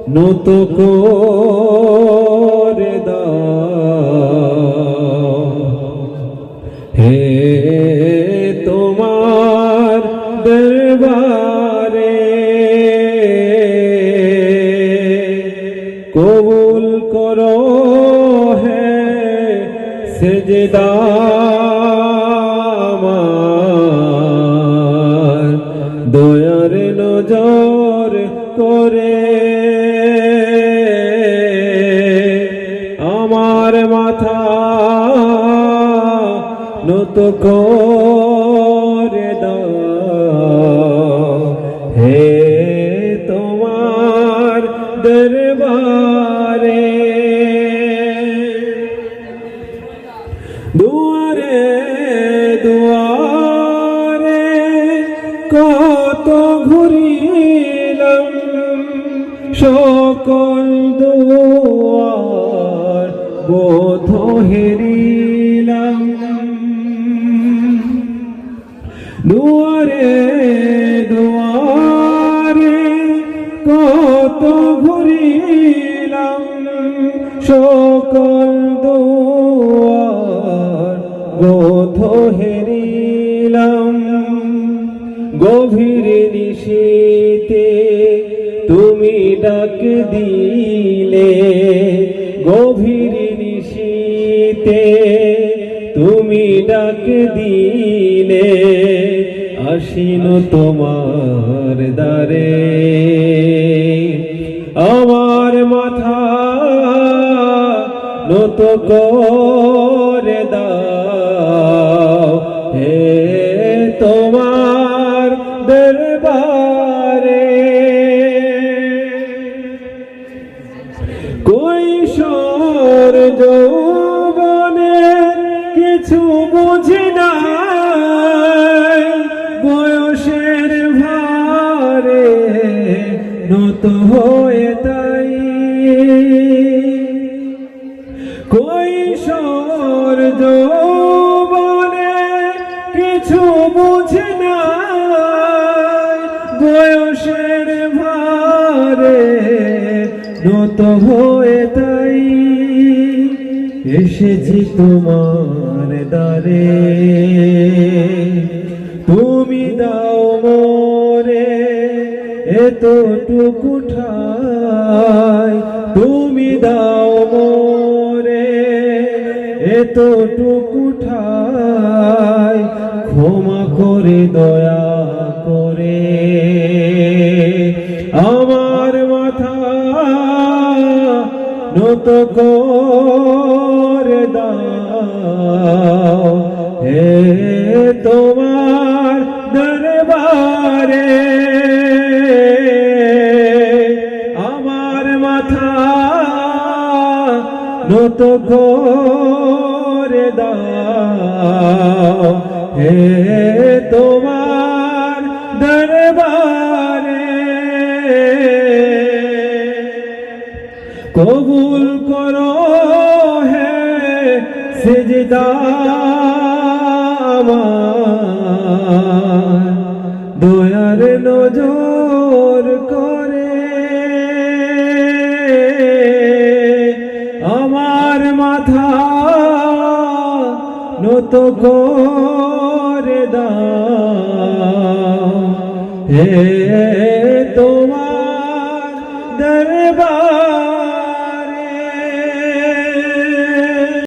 নত করে দাও হে তোমার দরবারে কবুল করো হে সেজদা আমার দয়ার নজর করে আমার মাথা নত করে দাও হে তোমার দরবারে দুয়ারে দুয়ারে কত ঘুরিলাম সকল দুয়ার বোধ হেরিলাম দুয়ারে দুয়ারে কত ঘুরিলাম সকল দুয়ার বোধ হেরিলাম গভীর নিশীতে তুমি ডাক দিলে গভীর নিশীতে তুমি ডাক দিলে আসিন তোমার দ্বারে আমার মাথা নত করে দাও হে তোমার দরবারে কৈশোর যৌবনে কিছু বুঝি না বয়সের ভারে নত হয়ে তাই কৈশোর যৌবনে কিছু বুঝি না বয়সের ভারে নত হয়ে তাই এসেছি তোমার দ্বারে তুমি দাও মোরে এতটুকু ঠাই তুমি দাও মোরে এতটুকু ঠাই ক্ষমা করে দয়া করে আমার মাথা নত করে দাও হে তোমার দরবারে আমার মাথা নত করে দাও হে তোমার দরবারে কবুল করো হে সেজদা আমার দয়ার নজর করে আমার মাথা নত করে দাও হে তোমার দরবার